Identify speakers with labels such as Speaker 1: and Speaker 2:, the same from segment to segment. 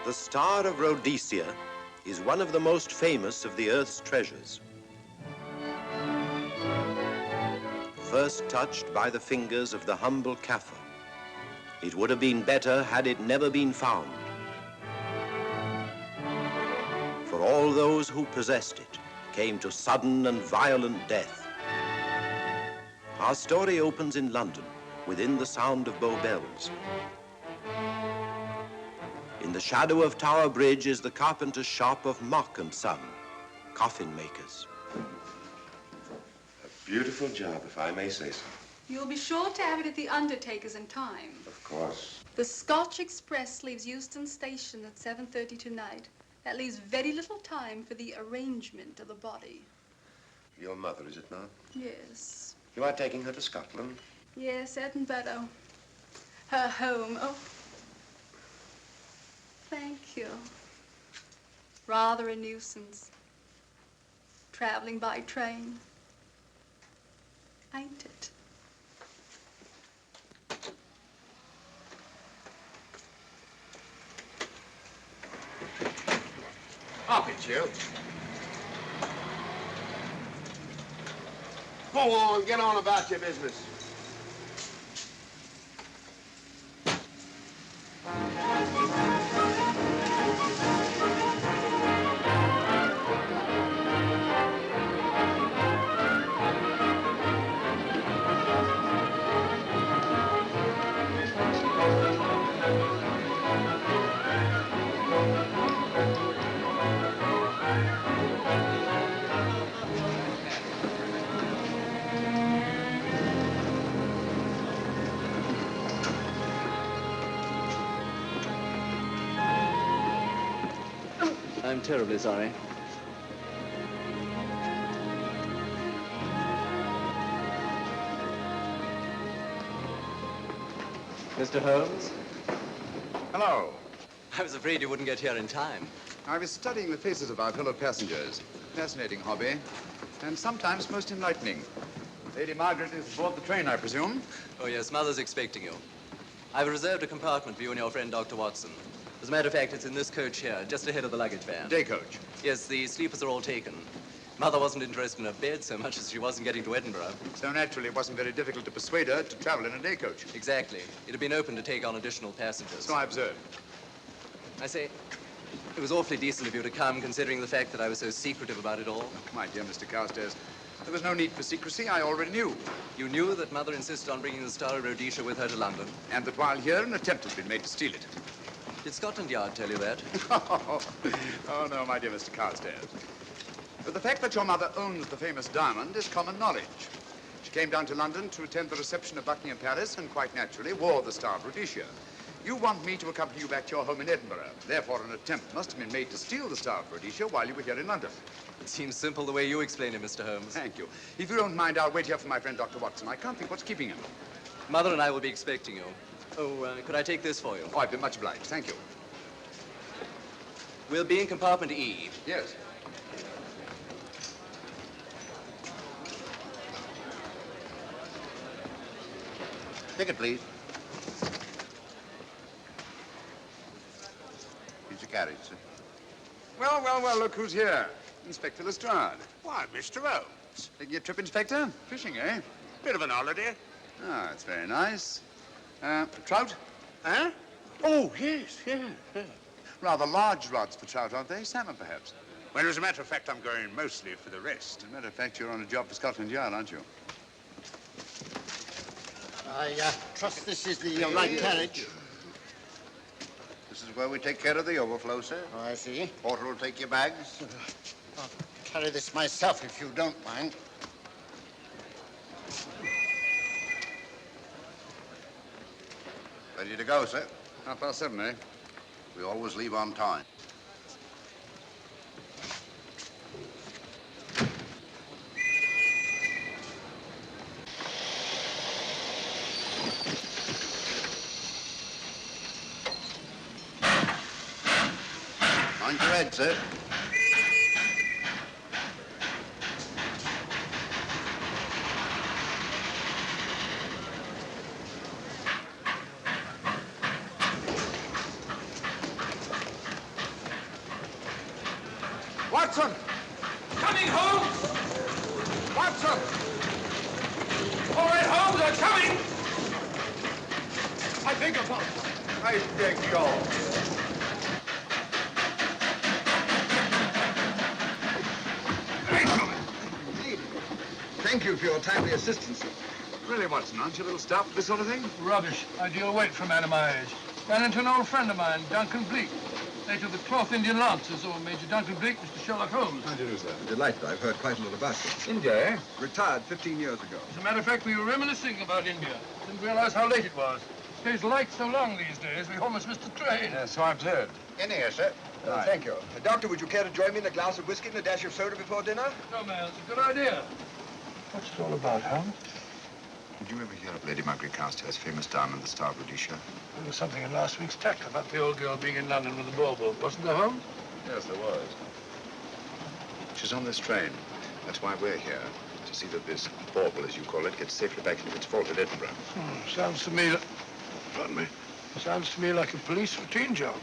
Speaker 1: The Star of Rhodesia is one of the most famous of the Earth's treasures. First touched by the fingers of the humble Kaffir, it would have been better had it never been found. For all those who possessed it came to sudden and violent death. Our story opens in London, within the sound of Bow Bells. In the shadow of Tower Bridge is the carpenter's shop of Mock and Son, coffin makers.
Speaker 2: A beautiful job, if I may say so.
Speaker 3: You'll be sure to have it at the undertaker's in time.
Speaker 2: Of course.
Speaker 3: The Scotch Express leaves Euston Station at 7:30 tonight. That leaves very little time for the arrangement of the body.
Speaker 2: Your mother, is it not?
Speaker 3: Yes.
Speaker 2: You are taking her to Scotland?
Speaker 3: Yes, Edinburgh. Her home. Oh. Thank you. Rather a nuisance. Traveling by train. Ain't it?
Speaker 4: Up it, you. Go on, get on about your business.
Speaker 5: I'm terribly sorry. Mr. Holmes?
Speaker 6: Hello.
Speaker 5: I was afraid you wouldn't get here in time.
Speaker 6: I was studying the faces of our fellow passengers. Fascinating hobby, and sometimes most enlightening. Lady Margaret is aboard the train, I presume?
Speaker 5: Oh, yes, Mother's expecting you. I've reserved a compartment for you and your friend, Dr. Watson. As a matter of fact, it's in this coach here, just ahead of the luggage van.
Speaker 6: Day coach?
Speaker 5: Yes, the sleepers are all taken. Mother wasn't interested in a bed so much as she wasn't getting to Edinburgh.
Speaker 6: So naturally, it wasn't very difficult to persuade her to travel in a day coach.
Speaker 5: Exactly. It had been open to take on additional passengers.
Speaker 6: So I observed.
Speaker 5: I say, it was awfully decent of you to come, considering the fact that I was so secretive about it all.
Speaker 6: My dear Mr. Carstairs, there was no need for secrecy. I already knew.
Speaker 5: You knew that Mother insisted on bringing the Star of Rhodesia with her to London?
Speaker 6: And that while here, an attempt has been made to steal it.
Speaker 5: Did Scotland Yard tell you that?
Speaker 6: Oh, no, my dear Mr. Carstairs. But the fact that your mother owns the famous diamond is common knowledge. She came down to London to attend the reception of Buckingham Palace and quite naturally wore the Star of Rhodesia. You want me to accompany you back to your home in Edinburgh. Therefore, an attempt must have been made to steal the Star of Rhodesia while you were here in London.
Speaker 5: It seems simple the way you explain it, Mr. Holmes.
Speaker 6: Thank you. If you don't mind, I'll wait here for my friend, Dr. Watson. I can't think what's keeping him.
Speaker 5: Mother and I will be expecting you. Oh, could I take this for you?
Speaker 6: Oh, I'd be much obliged. Thank you.
Speaker 5: We'll be in compartment E.
Speaker 6: Yes.
Speaker 2: Ticket, please. Here's your carriage, sir.
Speaker 6: Well, well, well, look who's here. Inspector Lestrade.
Speaker 4: Why, Mr. Holmes.
Speaker 6: Taking a trip, Inspector? Fishing, eh?
Speaker 4: Bit of an holiday.
Speaker 6: Ah, that's very nice. Trout?
Speaker 4: Huh? Oh, yes, yeah.
Speaker 6: Rather large rods for trout, aren't they? Salmon, perhaps?
Speaker 4: Well, as a matter of fact, I'm going mostly for the rest.
Speaker 6: As a matter of fact, you're on a job for Scotland Yard, aren't you?
Speaker 7: I trust this is the right carriage.
Speaker 2: This is where we take care of the overflow, sir.
Speaker 7: Oh, I see.
Speaker 2: Porter will take your bags.
Speaker 7: I'll carry this myself if you don't mind.
Speaker 2: Ready to go, sir.
Speaker 6: 7:30, eh?
Speaker 2: We always leave on time. Mind your head, sir.
Speaker 6: Watson!
Speaker 8: Coming, Holmes!
Speaker 6: Watson!
Speaker 8: All right, Holmes, I'm coming!
Speaker 6: I beg your pardon. I beg yours. Indeed. Thank you for your timely assistance.
Speaker 9: Really, Watson, aren't you a little stout for this sort of thing?
Speaker 8: Rubbish. Ideal weight for a man of my age. Ran into an old friend of mine, Duncan Bleak. Later of the 12th Indian Lancers, or Major Duncan Bleak, Mr. Sherlock Holmes.
Speaker 9: How do you do, sir? Delighted. I've heard quite a lot about you.
Speaker 8: India, eh?
Speaker 9: Retired 15 years ago.
Speaker 8: As a matter of fact, we were reminiscing about India. Didn't realize how late it was. Stays light so long these days, we almost missed the train.
Speaker 9: Yes, so I've heard.
Speaker 2: In here, sir.
Speaker 9: Right.
Speaker 6: Thank you. Doctor, would you care to join me in a glass of whiskey and a dash of soda before dinner?
Speaker 8: No, man, it's a good idea. What's it all about, Holmes?
Speaker 6: Did you ever hear of Lady Margaret Carstairs' famous diamond, the Star of Rhodesia?
Speaker 8: There was something in last week's text about the old girl being in London with the bauble, wasn't there, Holmes?
Speaker 9: Yes, there was.
Speaker 6: She's on this train. That's why we're here. To see that this bauble, as you call it, gets safely back into its vault at Edinburgh.
Speaker 8: Sounds to me... Pardon me. Sounds to me like a police routine job.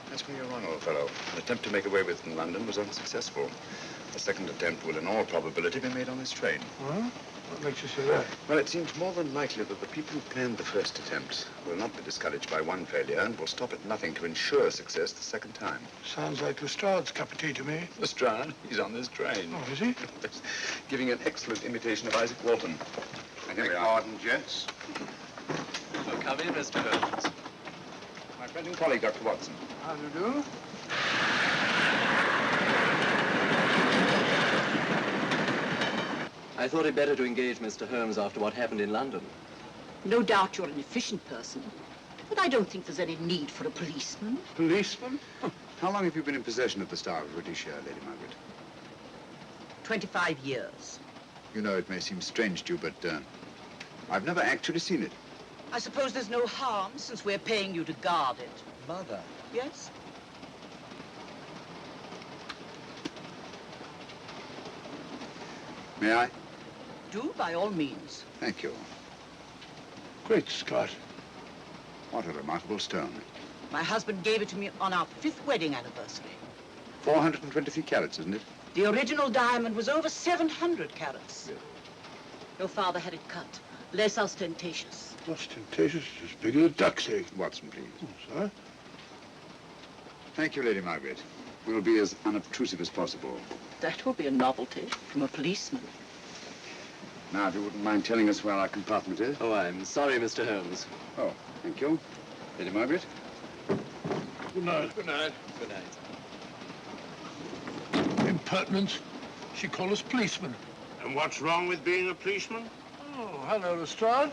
Speaker 6: That's where you're wrong, old fellow. An attempt to make away with it in London was unsuccessful. A second attempt will, in all probability, be made on this train.
Speaker 8: Huh? What makes you say that?
Speaker 6: Well, it seems more than likely that the people who planned the first attempt will not be discouraged by one failure and will stop at nothing to ensure success the second time.
Speaker 8: Sounds like Lestrade's cup of tea to me.
Speaker 6: Lestrade, he's on this train.
Speaker 8: Oh, is he?
Speaker 6: Giving an excellent imitation of Isaac Walton. And here we are.
Speaker 2: Pardon, gents.
Speaker 5: So come in, Mr. Holmes.
Speaker 6: My friend and colleague, Dr. Watson.
Speaker 8: How do you do?
Speaker 5: I thought it better to engage Mr. Holmes after what happened in London.
Speaker 10: No doubt you're an efficient person, but I don't think there's any need for a policeman.
Speaker 8: Policeman?
Speaker 6: How long have you been in possession of the Star of Rhodesia, Lady Margaret?
Speaker 10: 25 years.
Speaker 6: You know, it may seem strange to you, but I've never actually seen it.
Speaker 10: I suppose there's no harm since we're paying you to guard it.
Speaker 5: Mother.
Speaker 10: Yes?
Speaker 6: May I?
Speaker 10: Do, by all means.
Speaker 6: Thank you.
Speaker 8: Great Scott.
Speaker 6: What a remarkable stone.
Speaker 10: My husband gave it to me on our 5th wedding anniversary.
Speaker 6: 423 carats, isn't it?
Speaker 10: The original diamond was over 700 carats.
Speaker 6: Really?
Speaker 10: Your father had it cut, less ostentatious.
Speaker 8: Ostentatious, as big as a duck's egg.
Speaker 6: Watson, please.
Speaker 8: Oh, sir?
Speaker 6: Thank you, Lady Margaret. We'll be as unobtrusive as possible.
Speaker 10: That will be a novelty from a policeman.
Speaker 6: Now, if you wouldn't mind telling us where our compartment is.
Speaker 5: Oh, I'm sorry, Mr. Holmes.
Speaker 6: Oh, thank you. Lady Margaret?
Speaker 8: Good night. Good night.
Speaker 5: Good night.
Speaker 8: Impertinence. She called us policemen.
Speaker 4: And what's wrong with being a policeman?
Speaker 8: Oh, hello, Lestrade.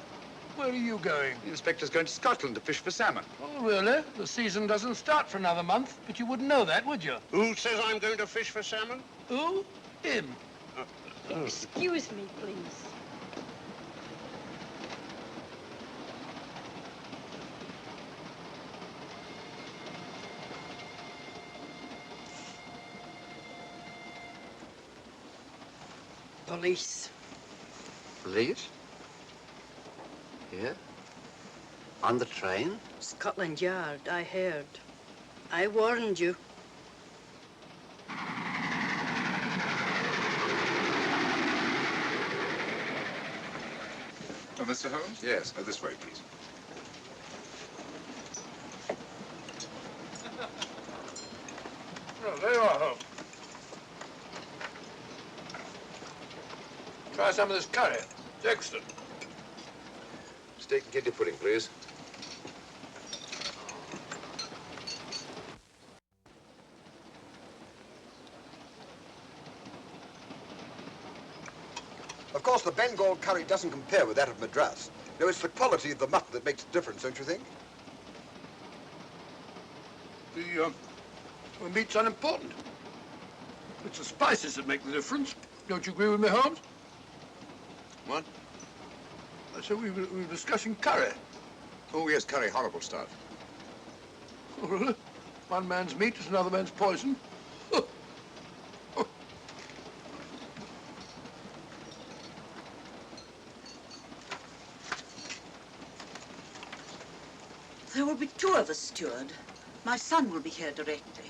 Speaker 8: Where are you going?
Speaker 6: The inspector's going to Scotland to fish for salmon.
Speaker 8: Oh, really? The season doesn't start for another month, but you wouldn't know that, would you?
Speaker 4: Who says I'm going to fish for salmon?
Speaker 8: Who? Him.
Speaker 3: Excuse me, please.
Speaker 11: Police.
Speaker 12: Police? Here? On the train?
Speaker 11: Scotland Yard, I heard. I warned you.
Speaker 6: Oh, Mr. Holmes? Yes. This way, please.
Speaker 8: Oh, there you are, Holmes. Try some of this curry. It's excellent.
Speaker 6: Steak and kidney pudding, please.
Speaker 2: Of course, the Bengal curry doesn't compare with that of Madras. No, it's the quality of the mutton that makes the difference, don't you think?
Speaker 8: The meat's unimportant. It's the spices that make the difference. Don't you agree with me, Holmes?
Speaker 6: What?
Speaker 8: I said we were discussing curry.
Speaker 6: Oh, yes, curry, horrible stuff.
Speaker 8: Oh, really? One man's meat is another man's poison.
Speaker 10: There will be 2 of us, steward. My son will be here directly.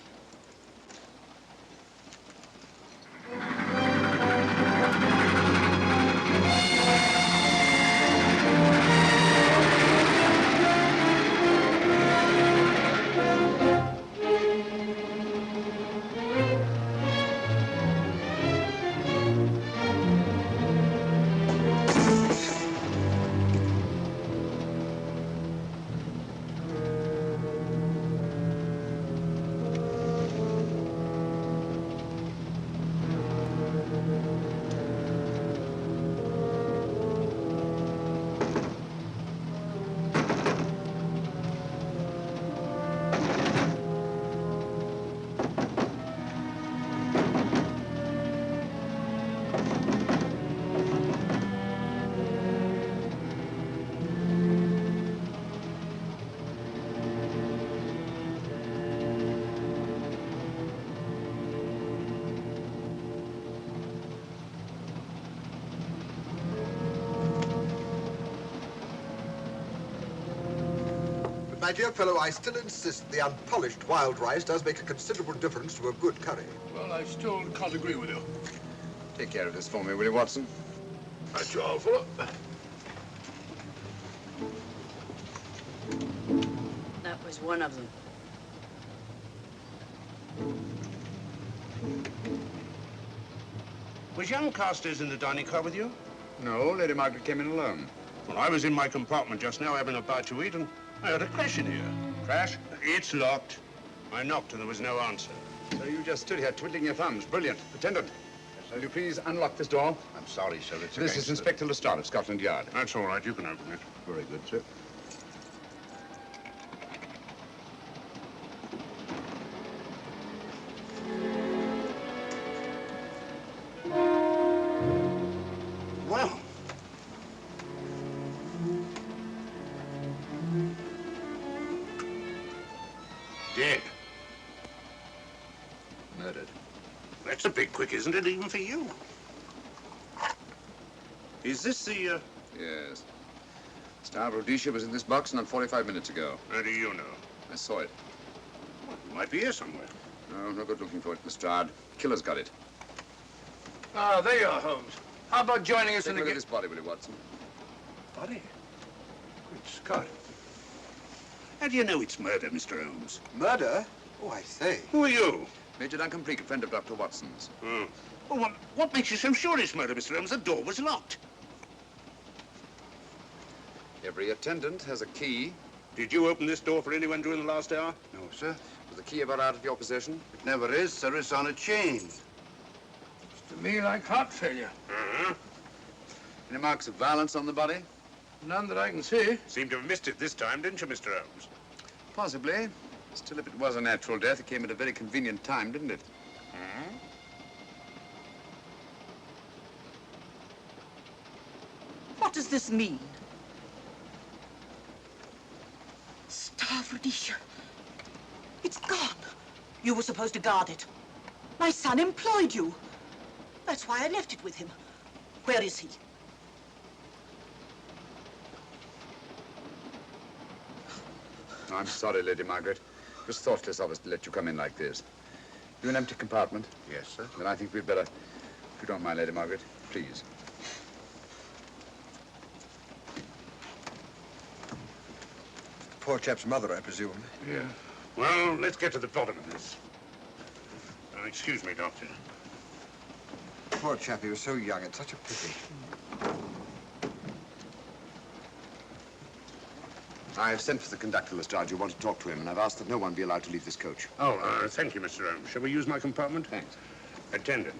Speaker 2: my dear fellow, I still insist the unpolished wild rice does make a considerable difference to a good curry.
Speaker 8: Well, I still can't agree with you.
Speaker 6: Take care of this for me, will you, Watson?
Speaker 8: That's all, fella.
Speaker 11: That was one of them.
Speaker 4: Was young Carstairs in the dining car with you?
Speaker 6: No, Lady Margaret came in alone.
Speaker 4: Well, I was in my compartment just now having a bite to eat, and I heard a crash in here. Crash? It's locked. I knocked and there was no answer.
Speaker 6: So you just stood here twiddling your thumbs. Brilliant. Attendant, will you please unlock this door?
Speaker 9: I'm sorry, sir. It's
Speaker 6: This is Inspector Lestrade of Scotland Yard.
Speaker 4: That's all right. You can open it.
Speaker 9: Very good, sir.
Speaker 4: Well. Dead.
Speaker 9: Murdered.
Speaker 4: That's a bit quick, isn't it, even for you? Is this the,
Speaker 6: Yes. Star of Rhodesia was in this box not 45 minutes ago.
Speaker 4: How do you know?
Speaker 6: I saw it.
Speaker 4: Well, it might be here somewhere.
Speaker 6: No, no good looking for it, Lestrade. Killer's got it.
Speaker 8: Ah, there you are, Holmes. How about joining us
Speaker 6: Take
Speaker 8: in
Speaker 6: a
Speaker 8: the
Speaker 6: look at this body, will you, Watson?
Speaker 4: Body? Good Scott. How do you know it's murder, Mr. Holmes?
Speaker 2: Murder? Oh, I say.
Speaker 4: Who are you?
Speaker 6: Major Duncan Bleak, a friend of Dr. Watson's.
Speaker 4: Oh. Well, what makes you so sure it's murder, Mr. Holmes? The door was locked.
Speaker 6: Every attendant has a key.
Speaker 4: Did you open this door for anyone during the last hour?
Speaker 2: No, sir.
Speaker 6: Was the key ever out of your possession?
Speaker 2: It never is, sir. It's on a chain.
Speaker 8: To me, like heart failure.
Speaker 4: Uh-huh.
Speaker 6: Any marks of violence on the body?
Speaker 8: None that I can see.
Speaker 4: Seemed to have missed it this time, didn't you, Mr. Holmes?
Speaker 6: Possibly. Still, if it was a natural death, it came at a very convenient time, didn't it?
Speaker 4: Hmm?
Speaker 10: What does this mean? Star of Rhodesia. It's gone. You were supposed to guard it. My son employed you. That's why I left it with him. Where is he?
Speaker 6: I'm sorry, Lady Margaret. It was thoughtless of us to let you come in like this. You an empty compartment?
Speaker 9: Yes, sir.
Speaker 6: Then I think we'd better, if you don't mind, Lady Margaret, please.
Speaker 2: Poor chap's mother, I presume.
Speaker 4: Yeah. Well, let's get to the bottom of this. Excuse me, Doctor.
Speaker 2: Poor chap, he was so young. It's such a pity.
Speaker 6: I've sent for the conductor, Lestrade. You want to talk to him, and I've asked that no one be allowed to leave this coach.
Speaker 4: Oh, thank you, Mr. Holmes. Shall we use my compartment?
Speaker 6: Thanks.
Speaker 4: Attendant,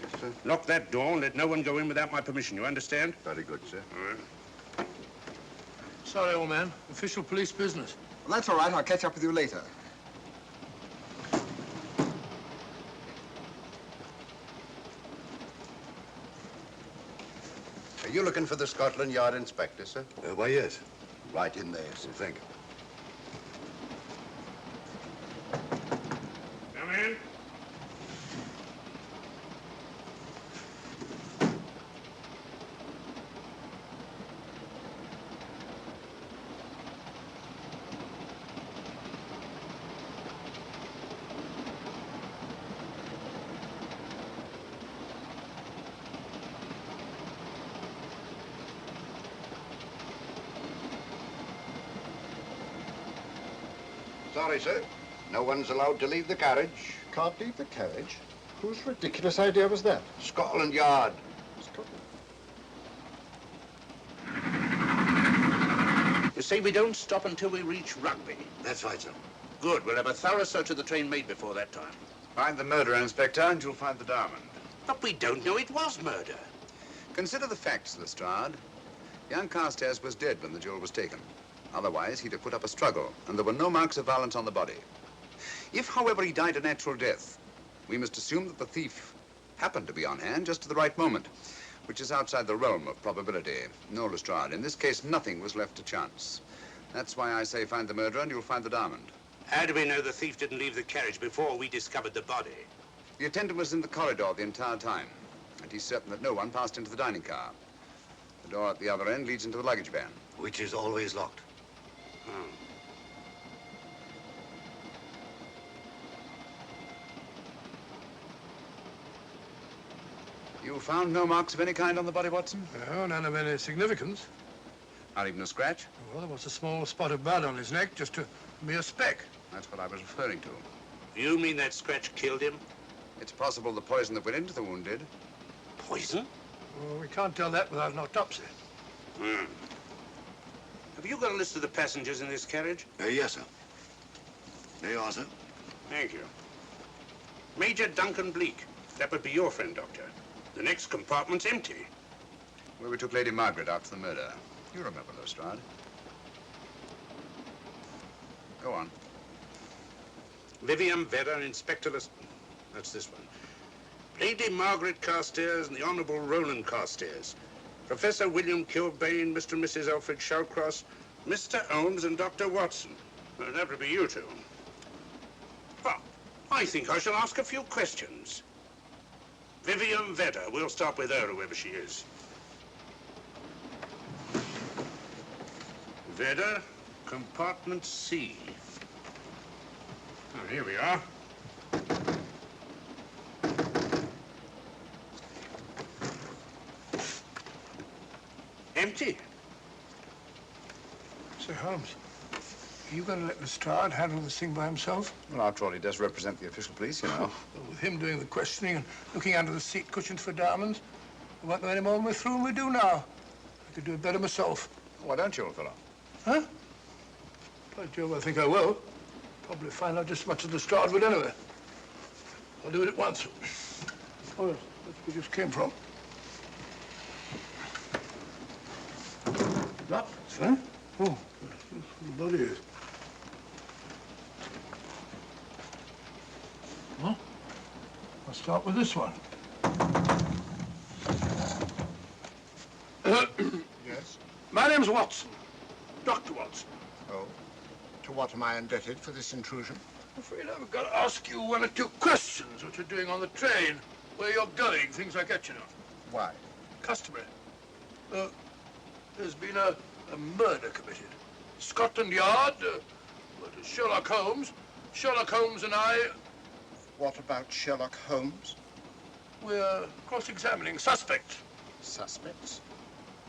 Speaker 4: lock that door and let no one go in without my permission. You understand?
Speaker 9: Very good, sir.
Speaker 4: All right.
Speaker 8: Sorry, old man. Official police business.
Speaker 2: Well, that's all right. I'll catch up with you later.
Speaker 9: Are you looking for the Scotland Yard inspector, sir?
Speaker 2: Why, yes.
Speaker 9: Right in there, sir. Thank you.
Speaker 4: Come in.
Speaker 9: Sorry, sir. No one's allowed to leave the carriage.
Speaker 7: Can't leave the carriage? Whose ridiculous idea was that?
Speaker 9: Scotland Yard.
Speaker 4: You say we don't stop until we reach Rugby.
Speaker 9: That's right, sir.
Speaker 4: Good. We'll have a thorough search of the train made before that time.
Speaker 6: Find the murderer, Inspector, and you'll find the diamond.
Speaker 4: But we don't know it was murder.
Speaker 6: Consider the facts, Lestrade. Young Carstairs was dead when the jewel was taken. Otherwise, he'd have put up a struggle, and there were no marks of violence on the body. If, however, he died a natural death, we must assume that the thief happened to be on hand just at the right moment, which is outside the realm of probability. No, Lestrade, in this case, nothing was left to chance. That's why I say find the murderer and you'll find the diamond.
Speaker 4: How do we know the thief didn't leave the carriage before we discovered the body?
Speaker 6: The attendant was in the corridor the entire time, and he's certain that no one passed into the dining car. The door at the other end leads into the luggage van.
Speaker 9: Which is always locked.
Speaker 4: Oh.
Speaker 6: You found no marks of any kind on the body, Watson?
Speaker 8: No, none of any significance.
Speaker 6: Not even a scratch?
Speaker 8: Well, there was a small spot of blood on his neck, just a mere speck.
Speaker 6: That's what I was referring to.
Speaker 4: You mean that scratch killed him?
Speaker 6: It's possible the poison that went into the wound did.
Speaker 4: Poison?
Speaker 8: Well, we can't tell that without an autopsy.
Speaker 4: Hmm. Have you got a list of the passengers in this carriage?
Speaker 9: Yes, sir. There you are, sir.
Speaker 4: Thank you. Major Duncan Bleak. That would be your friend, Doctor. The next compartment's empty.
Speaker 6: Where we took Lady Margaret after the murder. You remember, Lestrade. Go on.
Speaker 4: Vivian Vedder, Inspector That's this one. Lady Margaret Carstairs and the Honourable Roland Carstairs. Professor William Kilbane, Mr. and Mrs. Alfred Shallcross, Mr. Holmes and Dr. Watson. Well, that would be you two. Well, I think I shall ask a few questions. Vivian Vedder, we'll start with her, whoever she is. Vedder, compartment C. Oh, here we are. Empty.
Speaker 8: Sir Holmes, are you going to let Lestrade handle this thing by himself?
Speaker 6: Well, after all, he does represent the official police, you know.
Speaker 8: Well, with him doing the questioning and looking under the seat cushions for diamonds, we won't know any more when we're through than we do now. I could do it better myself.
Speaker 6: Why don't you, old fellow?
Speaker 8: Huh? By Jove, I think I will. Probably find out just as much as Lestrade would anyway. I'll do it at once. Oh, yes, that's where we just came from. Locked, huh? Oh, the body is. Huh? I'll start with this one.
Speaker 7: Yes?
Speaker 8: My name's Watson. Dr. Watson.
Speaker 7: Oh. To what am I indebted for this intrusion?
Speaker 8: I'm afraid I've got to ask you one or two questions. What you're doing on the train, where you're going, things like that, you know.
Speaker 7: Why?
Speaker 8: Customary. There's been a murder committed. Scotland Yard, Sherlock Holmes. Sherlock Holmes and I...
Speaker 7: What about Sherlock Holmes?
Speaker 8: We're cross-examining suspects.
Speaker 7: Suspects?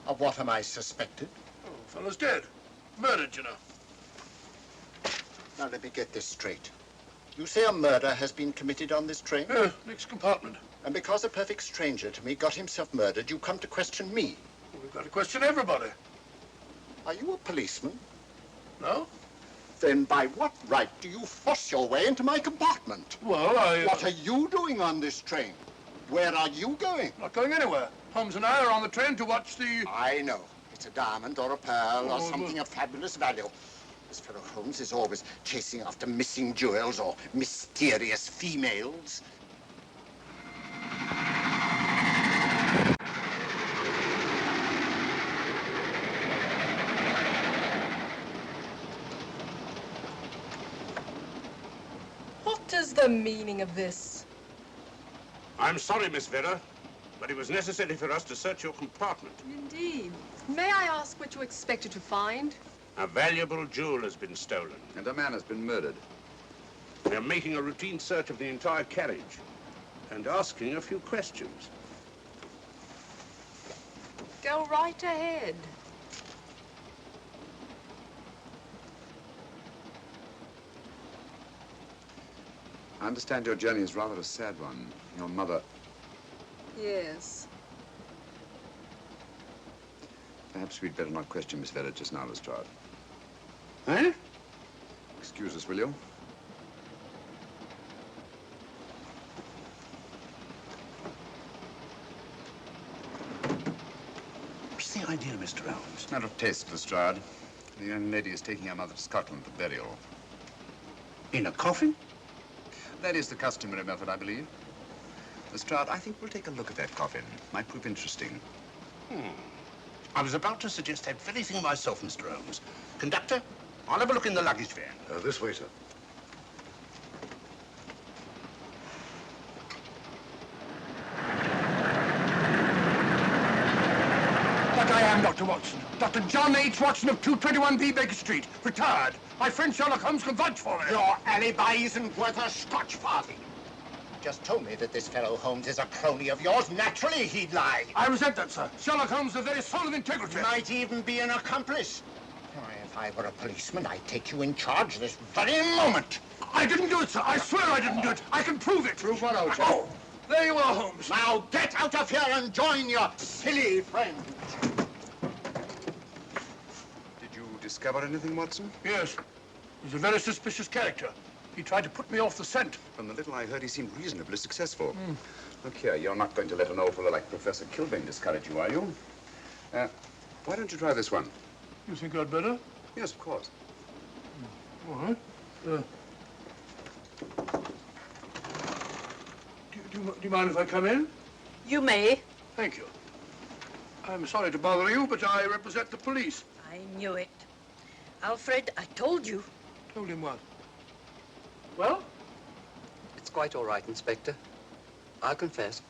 Speaker 7: Of what am I suspected?
Speaker 8: Oh, fellow's dead. Murdered, you know.
Speaker 7: Now, let me get this straight. You say a murder has been committed on this train?
Speaker 8: Next compartment.
Speaker 7: And because a perfect stranger to me got himself murdered, you come to question me?
Speaker 8: Well, we've got to question everybody.
Speaker 7: Are you a policeman?
Speaker 8: No?
Speaker 7: Then by what right do you force your way into my compartment?
Speaker 8: Well,
Speaker 7: What are you doing on this train? Where are you going?
Speaker 8: Not going anywhere. Holmes and I are on the train to watch the...
Speaker 7: I know. It's a diamond or a pearl or something of fabulous value. This fellow Holmes is always chasing after missing jewels or mysterious females.
Speaker 13: What is the meaning of this?
Speaker 4: I'm sorry, Miss Vedder, but it was necessary for us to search your compartment.
Speaker 13: Indeed. May I ask what you expected to find?
Speaker 4: A valuable jewel has been stolen.
Speaker 6: And a man has been murdered.
Speaker 4: We're making a routine search of the entire carriage and asking a few questions.
Speaker 13: Go right ahead.
Speaker 6: I understand your journey is rather a sad one. Your mother...
Speaker 13: Yes.
Speaker 6: Perhaps we'd better not question Miss Vedder just now, Lestrade.
Speaker 4: Eh?
Speaker 6: Excuse us, will you?
Speaker 4: What's the idea, Mr. Holmes?
Speaker 6: Matter of taste, Lestrade. The young lady is taking her mother to Scotland for burial.
Speaker 4: In a coffin?
Speaker 6: That is the customary method, I believe. Lestrade, I think we'll take a look at that coffin. Might prove interesting.
Speaker 4: I was about to suggest that very thing myself, Mr. Holmes. Conductor, I'll have a look in the luggage van.
Speaker 9: This way, sir.
Speaker 8: But I am Dr. Watson. Dr. John H. Watson of 221B Baker Street. Retired. My friend Sherlock Holmes can vouch for me.
Speaker 7: Your alibi isn't worth a Scotch farthing. just told me that this fellow Holmes is a crony of yours. Naturally, he'd lie.
Speaker 8: I resent that, sir. Sherlock Holmes is the very soul of integrity.
Speaker 7: Might even be an accomplice. Why, if I were a policeman, I'd take you in charge this very moment.
Speaker 8: I didn't do it, sir. I swear I didn't do it. I can prove it.
Speaker 7: Prove what, old chap?
Speaker 8: Oh, there you are, Holmes.
Speaker 7: Now get out of here and join your silly friend.
Speaker 6: Did you discover anything, Watson?
Speaker 8: Yes. He's a very suspicious character. He tried to put me off the scent.
Speaker 6: From the little I heard, he seemed reasonably successful. Look here, you're not going to let an old fellow like Professor Kilbane discourage you, are you? Why don't you try this one?
Speaker 8: You think I'd better?
Speaker 6: Yes, of course.
Speaker 8: All right. Do you mind if I come in?
Speaker 11: You may.
Speaker 8: Thank you. I'm sorry to bother you, but I represent the police.
Speaker 11: I knew it. Alfred, I told you.
Speaker 8: Told him what? Well?
Speaker 12: It's quite all right, Inspector. I'll confess.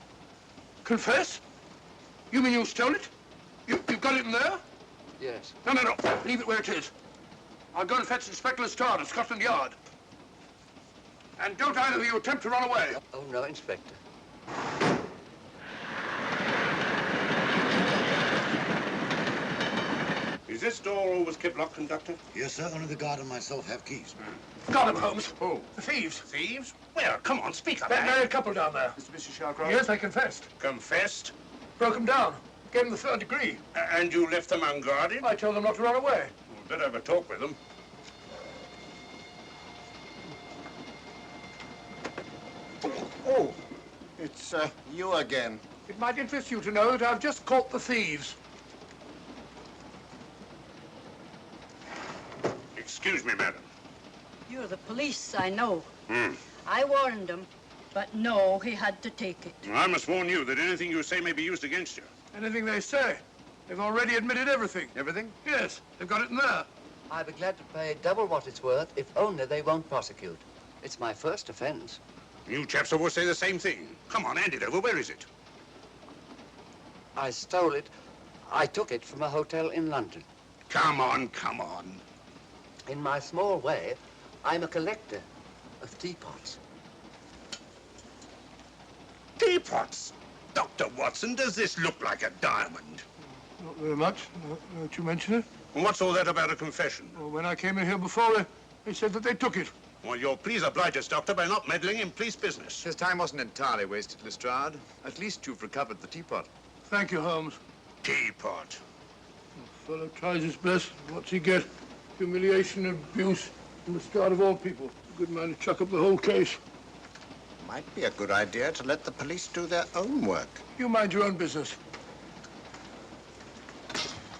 Speaker 8: Confess? You mean you stole it? You've got it in there?
Speaker 12: Yes.
Speaker 8: No. Leave it where it is. I'll go and fetch Inspector Lestrade at Scotland Yard. And don't either of you attempt to run away.
Speaker 12: Oh, no, Inspector.
Speaker 4: Is this door always kept locked, Conductor?
Speaker 9: Yes, sir. Only the guard and myself have keys.
Speaker 8: Got him, Holmes.
Speaker 4: Oh.
Speaker 8: The thieves.
Speaker 4: Thieves? Where? Come on, speak up.
Speaker 8: That married couple down there.
Speaker 6: Mr. Sherlock?
Speaker 8: Yes, they confessed.
Speaker 4: Confessed?
Speaker 8: Broke them down. Gave them the third degree.
Speaker 4: And you left them unguarded?
Speaker 8: I told them not to run away.
Speaker 4: Well, better have a talk with them.
Speaker 7: Oh, it's you again.
Speaker 8: It might interest you to know that I've just caught the thieves.
Speaker 4: Excuse me, madam.
Speaker 11: You're the police, I know.
Speaker 4: Hmm.
Speaker 11: I warned him, but no, he had to take it.
Speaker 4: I must warn you that anything you say may be used against you.
Speaker 8: Anything they say. They've already admitted everything.
Speaker 6: Everything?
Speaker 8: Yes, they've got it in there.
Speaker 12: I'd be glad to pay double what it's worth if only they won't prosecute. It's my first offense.
Speaker 4: You chaps always say the same thing. Come on, hand it over. Where is it?
Speaker 12: I stole it. I took it from a hotel in London.
Speaker 4: Come on.
Speaker 12: In my small way, I'm a collector of teapots.
Speaker 4: Teapots? Dr. Watson, does this look like a diamond?
Speaker 8: Not very much, now that you mention it.
Speaker 4: And what's all that about a confession?
Speaker 8: Well, when I came in here before, they said that they took it.
Speaker 4: Well, you'll please oblige us, Doctor, by not meddling in police business.
Speaker 6: His time wasn't entirely wasted, Lestrade. At least you've recovered the teapot.
Speaker 8: Thank you, Holmes.
Speaker 4: Teapot.
Speaker 8: The fellow tries his best. What's he get? Humiliation and abuse from the start of all people. A good man to chuck up the whole case.
Speaker 7: Might be a good idea to let the police do their own work.
Speaker 8: You mind your own business.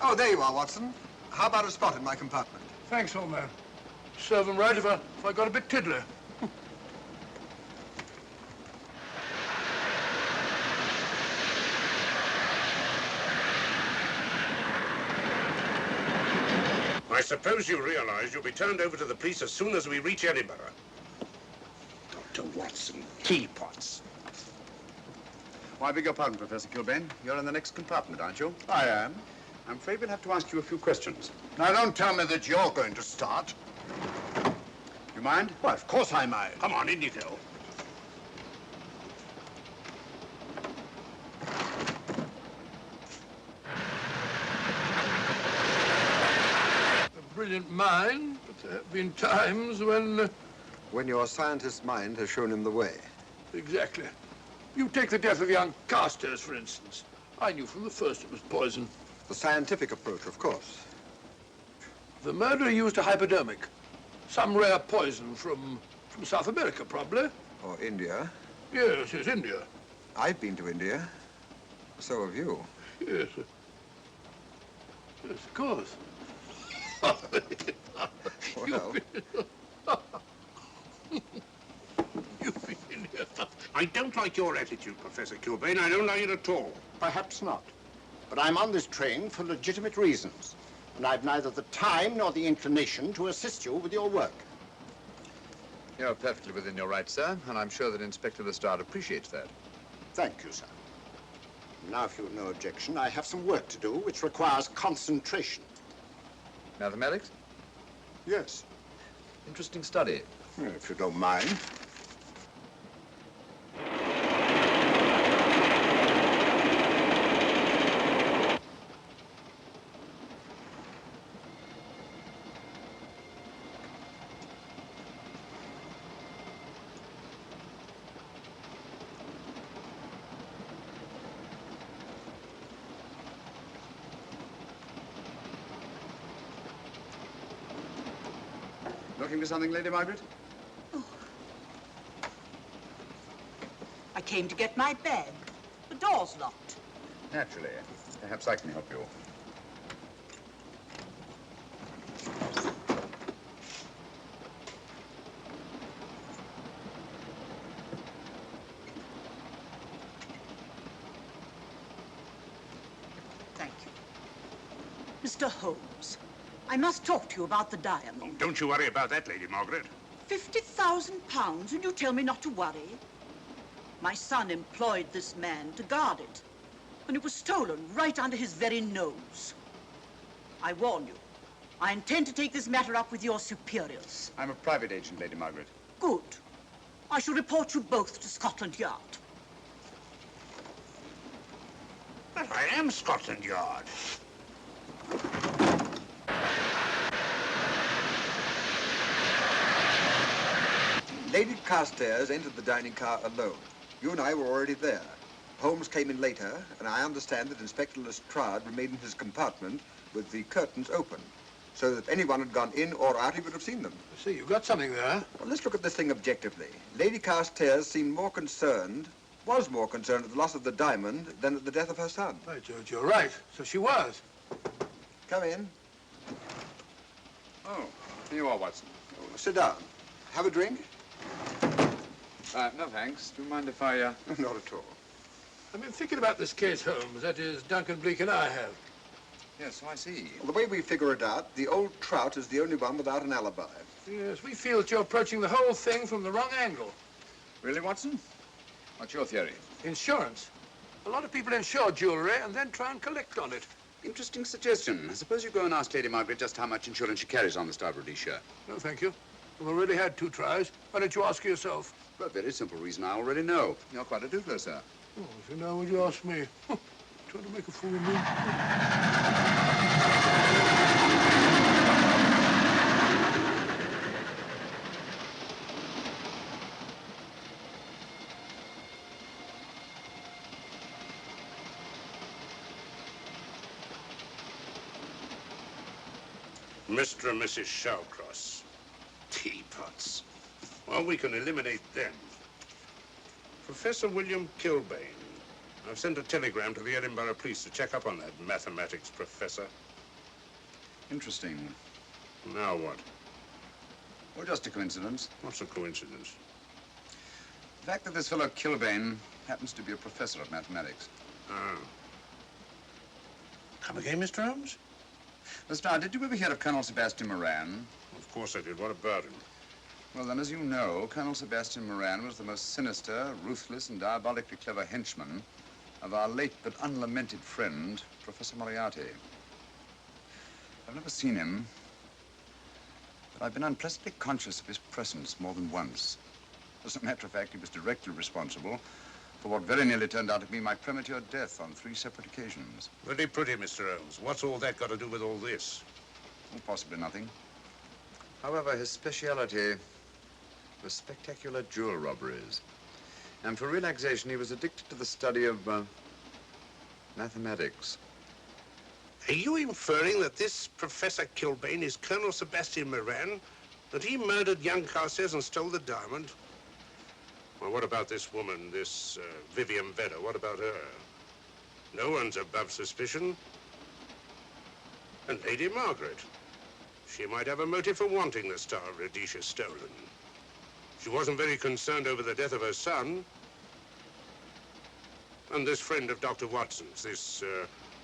Speaker 2: Oh, there you are, Watson. How about a spot in my compartment?
Speaker 8: Thanks, old man. Serve him right if I got a bit tiddly.
Speaker 4: I suppose you realize you'll be turned over to the police as soon as we reach Edinburgh. Dr. Watson, teapots.
Speaker 6: Oh, I beg your pardon, Professor Kilbane. You're in the next compartment, aren't you?
Speaker 2: I am.
Speaker 6: I'm afraid we'll have to ask you a few questions.
Speaker 2: Now, don't tell me that you're going to start.
Speaker 6: You mind?
Speaker 2: Why, of course I mind.
Speaker 4: Come on, in you go.
Speaker 8: A brilliant mind, but there have been times when...
Speaker 2: When your scientist's mind has shown him the way.
Speaker 8: Exactly. You take the death of young Carstairs, for instance. I knew from the first it was poison.
Speaker 2: The scientific approach, of course.
Speaker 8: The murderer used a hypodermic. Some rare poison from South America, probably.
Speaker 2: Or India.
Speaker 8: Yes, India.
Speaker 2: I've been to India. So have you.
Speaker 8: Yes. Yes, of course.
Speaker 2: Well,
Speaker 8: You've been in here.
Speaker 4: I don't like your attitude, Professor Kilbane. I don't like it at all.
Speaker 7: Perhaps not. But I'm on this train for legitimate reasons. And I've neither the time nor the inclination to assist you with your work.
Speaker 6: You're perfectly within your rights, sir, and I'm sure that Inspector Lestrade appreciates that.
Speaker 7: Thank you, sir. Now, if you've no objection, I have some work to do which requires concentration.
Speaker 6: Mathematics?
Speaker 7: Yes.
Speaker 6: Interesting study.
Speaker 2: if you don't mind.
Speaker 6: looking for something, Lady Margaret?
Speaker 10: I came to get my bag. The door's locked.
Speaker 6: Naturally. Perhaps I can help you.
Speaker 10: Thank you. Mr. Holmes, I must talk to you about the diamond.
Speaker 4: Oh, don't you worry about that, Lady Margaret.
Speaker 10: £50,000, and you tell me not to worry? My son employed this man to guard it, and it was stolen right under his very nose. I warn you, I intend to take this matter up with your superiors.
Speaker 6: I'm a private agent, Lady Margaret.
Speaker 10: Good. I shall report you both to Scotland Yard.
Speaker 4: But I am Scotland Yard.
Speaker 2: Lady Carstairs entered the dining car alone. You and I were already there. Holmes came in later, and I understand that Inspector Lestrade remained in his compartment with the curtains open, so that if anyone had gone in or out, he would have seen them.
Speaker 8: See, you've got something there.
Speaker 2: Well, let's look at this thing objectively. Lady Carstairs seemed more concerned, was more concerned at the loss of the diamond than at the death of her son.
Speaker 8: By George, you're right. So she was.
Speaker 2: Come in.
Speaker 6: Oh, here you are, Watson.
Speaker 2: Oh, sit down. Have a drink?
Speaker 6: No, thanks. Do you mind if I,
Speaker 2: Not at all.
Speaker 8: I've been thinking about this case, Holmes. That is, Duncan Bleak and I have.
Speaker 6: Yes, so I see.
Speaker 2: Well, the way we figure it out, the old trout is the only one without an alibi.
Speaker 8: Yes, we feel that you're approaching the whole thing from the wrong angle.
Speaker 6: Really, Watson? What's your theory?
Speaker 8: Insurance. A lot of people insure jewelry and then try and collect on it.
Speaker 6: Interesting suggestion. I suppose you go and ask Lady Margaret just how much insurance she carries on the Star of Rhodesia.
Speaker 8: No, thank you. We've already had 2 tries. Why don't you ask her yourself?
Speaker 6: For a very simple reason I already know. You're quite a doodler, sir.
Speaker 8: Oh, so now would you ask me? Trying to make a fool of me.
Speaker 4: Mr. and Mrs. Shawcross. Teapots. Well, we can eliminate them. Professor William Kilbane. I've sent a telegram to the Edinburgh police to check up on that mathematics professor.
Speaker 6: Interesting.
Speaker 4: Now what?
Speaker 6: Well, just a coincidence.
Speaker 4: What's a coincidence?
Speaker 6: The fact that this fellow Kilbane happens to be a professor of mathematics.
Speaker 4: Ah. Come again, Mr. Holmes?
Speaker 6: Lestrade, did you ever hear of Colonel Sebastian Moran?
Speaker 4: Of course I did. What about him?
Speaker 6: Well, then, as you know, Colonel Sebastian Moran was the most sinister, ruthless, and diabolically clever henchman of our late but unlamented friend, Professor Moriarty. I've never seen him, but I've been unpleasantly conscious of his presence more than once. As a matter of fact, he was directly responsible for what very nearly turned out to be my premature death on 3 separate occasions.
Speaker 4: Very pretty, Mr. Holmes. What's all that got to do with all this?
Speaker 6: Well, possibly nothing. However, his speciality was spectacular jewel robberies. And for relaxation, he was addicted to the study of mathematics.
Speaker 4: Are you inferring that this Professor Kilbane is Colonel Sebastian Moran? That he murdered young Carstairs and stole the diamond? Well, what about this woman, this Vivian Vedder? What about her? No one's above suspicion. And Lady Margaret. She might have a motive for wanting the Star of Rhodesia stolen. She wasn't very concerned over the death of her son. And this friend of Dr. Watson's, this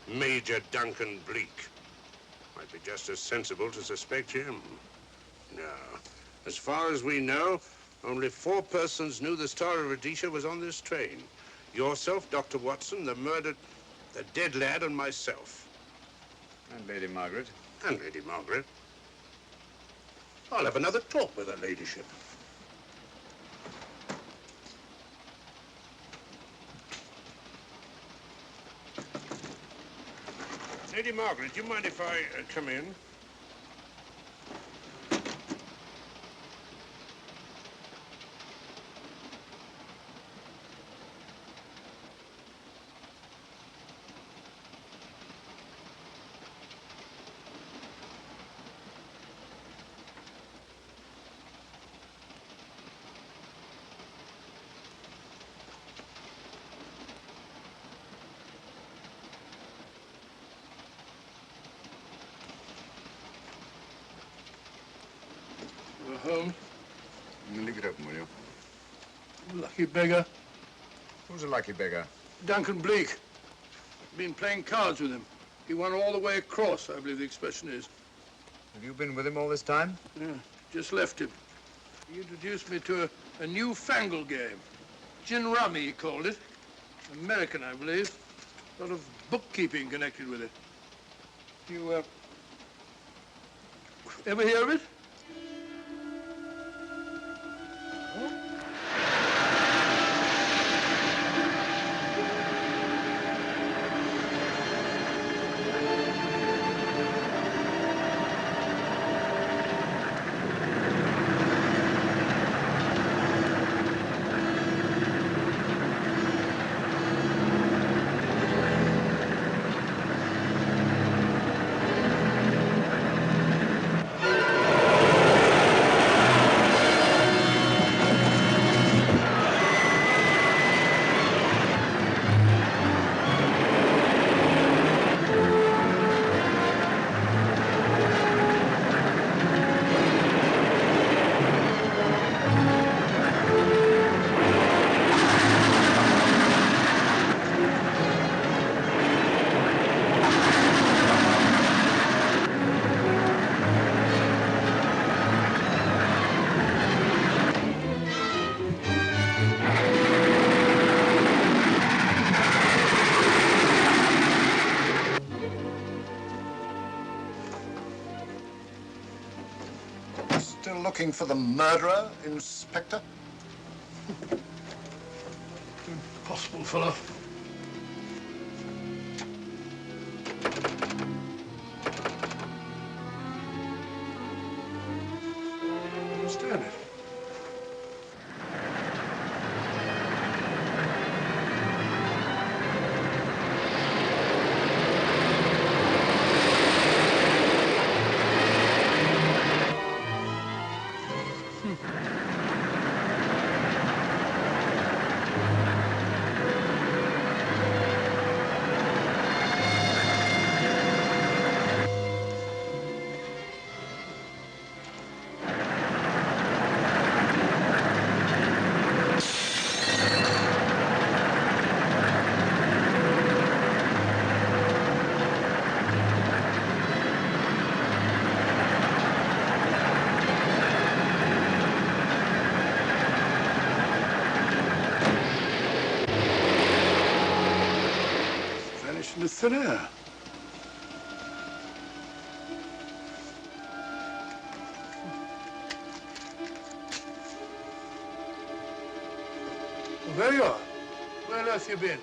Speaker 4: Major Duncan Bleak, might be just as sensible to suspect him. No. As far as we know, only 4 persons knew the Star of Rhodesia was on this train. Yourself, Dr. Watson, the dead lad, and myself.
Speaker 6: And Lady Margaret.
Speaker 4: And Lady Margaret. I'll have another talk with her ladyship. Lady Margaret, do you mind if I come in?
Speaker 8: Holmes.
Speaker 6: Leave it open, will you?
Speaker 8: Lucky beggar.
Speaker 6: Who's a lucky beggar?
Speaker 8: Duncan Bleak. Been playing cards with him. He won all the way across, I believe the expression is.
Speaker 6: Have you been with him all this time?
Speaker 8: Yeah, just left him. He introduced me to a newfangled game. Gin rummy, he called it. American, I believe. A lot of bookkeeping connected with it. You, ever hear of it?
Speaker 9: Still looking for the murderer, Inspector?
Speaker 8: Impossible, fellow. I don't understand it. Vanished into thin air. Well, there you are. Where on earth you been?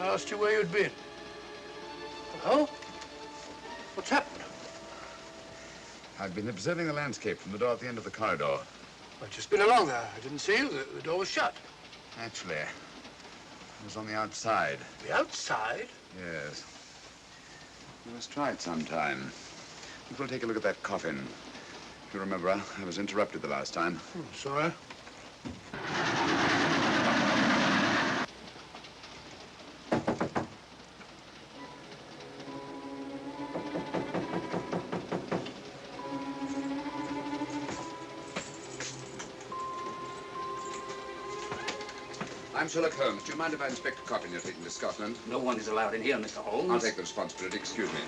Speaker 8: I asked you where you'd been. Hello? What's happened?
Speaker 6: I've been observing the landscape from the door at the end of the corridor.
Speaker 8: I've just been along there. I didn't see you. The door was shut.
Speaker 6: Actually, I was on the outside.
Speaker 8: The outside?
Speaker 6: Yes. We must try it sometime. We'll take a look at that coffin. If you remember, I was interrupted the last time.
Speaker 8: Sorry.
Speaker 6: I'm Sherlock Holmes. Do you mind if I inspect a coffin you're taking to Scotland?
Speaker 14: No one is allowed in here, Mr. Holmes.
Speaker 6: I'll take the responsibility. Excuse me.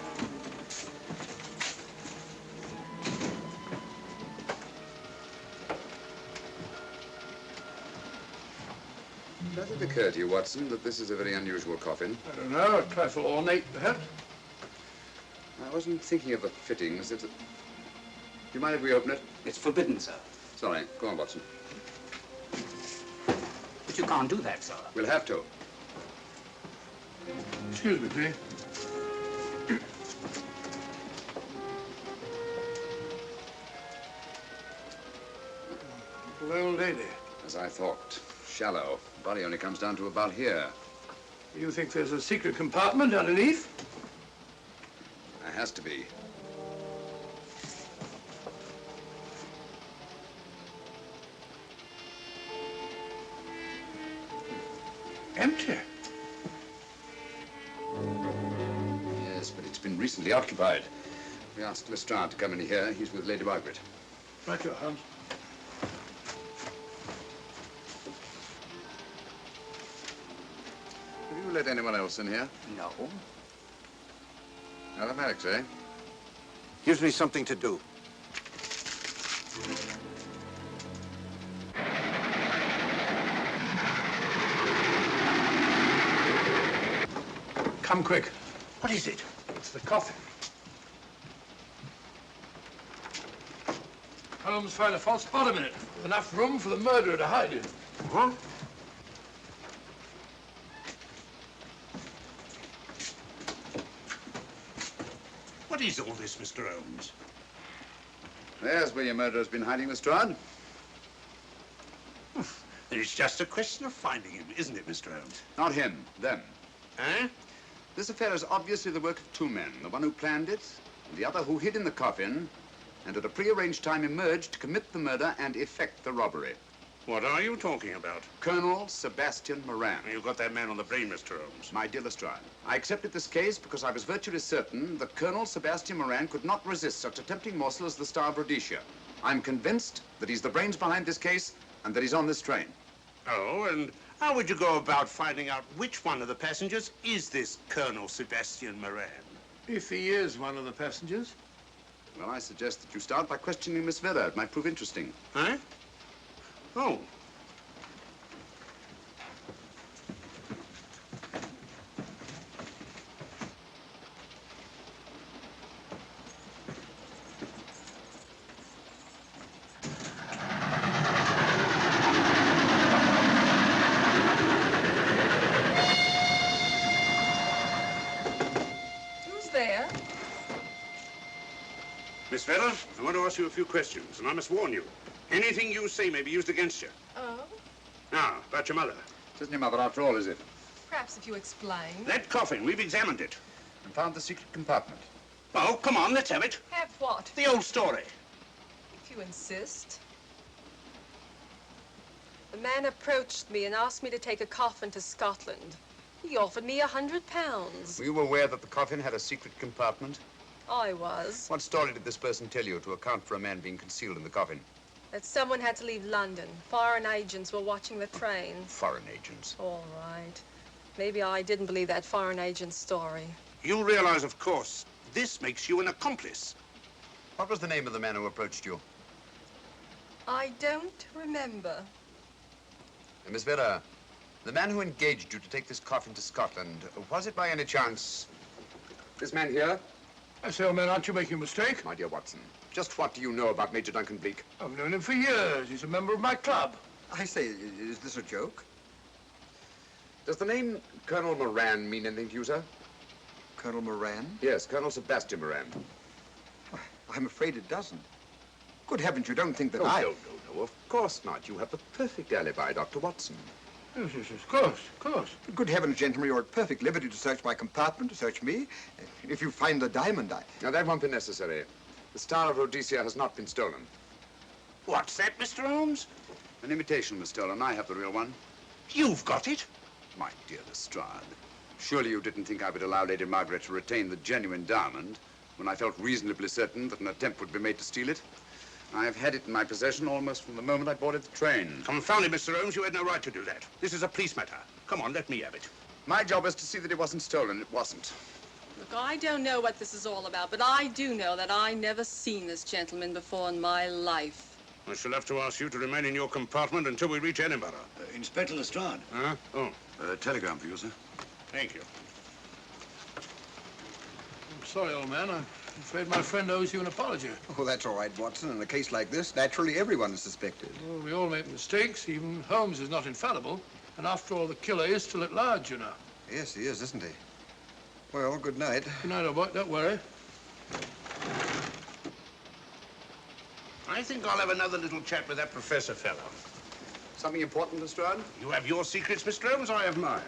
Speaker 6: Does it occur to you, Watson, that this is a very unusual coffin?
Speaker 8: I don't know. A trifle ornate, perhaps.
Speaker 6: I wasn't thinking of the fittings. Do you mind if we open it?
Speaker 14: It's forbidden, sir.
Speaker 6: Sorry. Go on, Watson.
Speaker 14: But you can't do that, sir.
Speaker 6: We'll have to.
Speaker 8: Excuse me, please. Little old lady.
Speaker 6: As I thought. Shallow. Body only comes down to about here.
Speaker 8: You think there's a secret compartment underneath?
Speaker 6: There has to be.
Speaker 8: Empty.
Speaker 6: Yes, but it's been recently recently occupied. We asked Lestrade to come in here. He's with Lady Margaret.
Speaker 8: Right, your Holmes.
Speaker 6: Have you let anyone else in here?
Speaker 7: No.
Speaker 6: Automatics, eh?
Speaker 9: Gives me something to do.
Speaker 8: Come quick.
Speaker 9: What is it?
Speaker 8: It's the coffin. Holmes found a false bottom in it, with enough room for the murderer to hide in.
Speaker 9: Huh?
Speaker 4: What is all this, Mr. Holmes?
Speaker 6: There's where your murderer's been hiding, Lestrade.
Speaker 4: It's just a question of finding him, isn't it, Mr. Holmes?
Speaker 6: Not him, them.
Speaker 4: Eh?
Speaker 6: This affair is obviously the work of two men, the one who planned it, and the other who hid in the coffin, and at a prearranged time emerged to commit the murder and effect the robbery.
Speaker 4: What are you talking about?
Speaker 6: Colonel Sebastian Moran.
Speaker 4: You got that man on the brain, Mr. Holmes.
Speaker 6: My dear Lestrade, I accepted this case because I was virtually certain that Colonel Sebastian Moran could not resist such a tempting morsel as the Star of Rhodesia. I'm convinced that he's the brains behind this case and that he's on this train.
Speaker 4: Oh, and how would you go about finding out which one of the passengers is this Colonel Sebastian Moran?
Speaker 8: If he is one of the passengers.
Speaker 6: Well, I suggest that you start by questioning Miss Vera. It might prove interesting.
Speaker 4: Huh? Oh.
Speaker 13: Who's there?
Speaker 4: Miss Vera, I want to ask you a few questions, and I must warn you. Anything you say may be used against you.
Speaker 13: Oh?
Speaker 4: Now, about your mother.
Speaker 6: It isn't your mother after all, is it?
Speaker 13: Perhaps if you explain.
Speaker 4: That coffin, we've examined it.
Speaker 6: And found the secret compartment.
Speaker 4: Oh, come on, let's have it.
Speaker 13: Have what?
Speaker 4: The old story.
Speaker 13: If you insist. The man approached me and asked me to take a coffin to Scotland. He offered me £100.
Speaker 6: Were you aware that the coffin had a secret compartment?
Speaker 13: I was.
Speaker 6: What story did this person tell you to account for a man being concealed in the coffin?
Speaker 13: That someone had to leave London. Foreign agents were watching the train.
Speaker 6: Foreign agents.
Speaker 13: All right. Maybe I didn't believe that foreign agent story.
Speaker 4: You realize, of course, this makes you an accomplice.
Speaker 6: What was the name of the man who approached you?
Speaker 13: I don't remember.
Speaker 6: Miss Vera, the man who engaged you to take this coffin to Scotland, was it by any chance this man here?
Speaker 8: I say, old man, aren't you making a mistake?
Speaker 6: My dear Watson, just what do you know about Major Duncan Bleak?
Speaker 8: I've known him for years. He's a member of my club.
Speaker 2: I say, is this a joke?
Speaker 6: Does the name Colonel Moran mean anything to you, sir?
Speaker 2: Colonel Moran?
Speaker 6: Yes, Colonel Sebastian Moran.
Speaker 2: I'm afraid it doesn't. Good heavens, you don't think that
Speaker 6: No,
Speaker 2: I...
Speaker 6: of course not. You have the perfect alibi, Dr. Watson.
Speaker 8: Yes, of course.
Speaker 2: Good heavens, gentlemen, you're at perfect liberty to search my compartment, to search me. If you find the diamond,
Speaker 6: Now, that won't be necessary. The Star of Rhodesia has not been stolen.
Speaker 4: What's that, Mr. Holmes?
Speaker 6: An imitation was stolen. I have the real one.
Speaker 4: You've got it?
Speaker 6: My dear Lestrade, surely you didn't think I would allow Lady Margaret to retain the genuine diamond when I felt reasonably certain that an attempt would be made to steal it? I've had it in my possession almost from the moment I boarded the train.
Speaker 4: Confound it, Mr. Holmes, you had no right to do that. This is a police matter. Come on, let me have it.
Speaker 6: My job is to see that it wasn't stolen. It wasn't.
Speaker 13: Look, I don't know what this is all about, but I do know that I never seen this gentleman before in my life.
Speaker 4: I shall have to ask you to remain in your compartment until we reach Edinburgh.
Speaker 9: Inspector Lestrade.
Speaker 4: Huh? Oh,
Speaker 9: Telegram for you, sir.
Speaker 4: thank you.
Speaker 8: I'm sorry, old man. I'm afraid my friend owes you an apology.
Speaker 2: Oh, that's all right, Watson. In a case like this, naturally everyone is suspected.
Speaker 8: Well, we all make mistakes. Even Holmes is not infallible. And after all, the killer is still at large, you know.
Speaker 2: Yes, he is, isn't he? Well, good night.
Speaker 8: Good night, old boy. Don't worry.
Speaker 4: I think I'll have another little chat with that professor fellow.
Speaker 6: Something important, Lestrade?
Speaker 4: You have your secrets, Mr. Holmes, I have mine.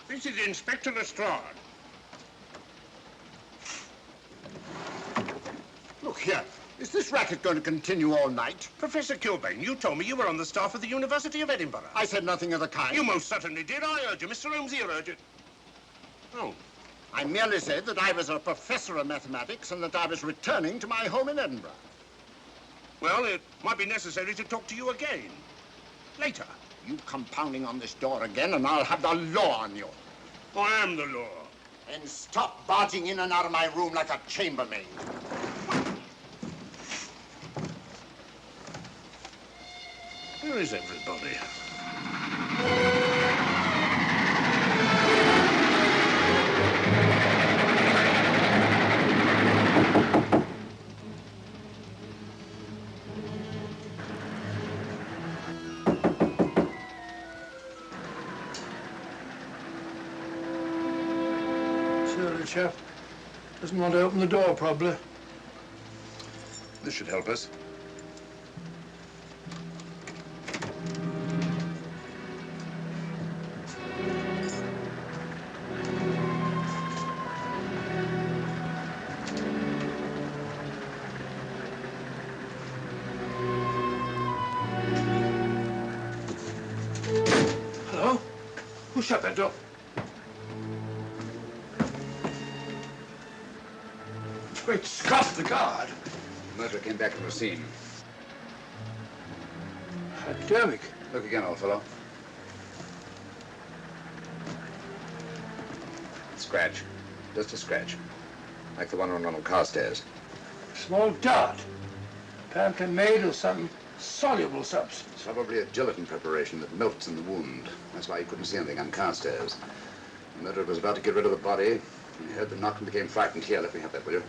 Speaker 4: This is Inspector Lestrade.
Speaker 7: Look here. Is this racket going to continue all night?
Speaker 4: Professor Kilbane, you told me you were on the staff of the University of Edinburgh.
Speaker 7: I said nothing of the kind.
Speaker 4: You most certainly did. I urge you. Mr. Holmes here urged it. Oh,
Speaker 7: I merely said that I was a professor of mathematics and that I was returning to my home in Edinburgh.
Speaker 4: Well, it might be necessary to talk to you again. Later.
Speaker 7: You come pounding on this door again and I'll have the law on you.
Speaker 4: I am the law.
Speaker 7: And stop barging in and out of my room like a chambermaid.
Speaker 4: Where is everybody?
Speaker 8: Surely, chap. Doesn't want to open the door, probably.
Speaker 6: This should help us.
Speaker 8: Hello? Who shut that door? Great Scott, the guard.
Speaker 6: The murderer came back from the scene.
Speaker 8: Academic.
Speaker 6: Look again, old fellow. Scratch. Just a scratch. Like the one on Ronald Carstairs.
Speaker 8: Small dart. Apparently made of some soluble substance.
Speaker 6: Probably a gelatin preparation that melts in the wound. That's why you couldn't see anything on Carstairs. The murderer was about to get rid of the body. He heard the knock and became frightened. Here, let me have that, will you?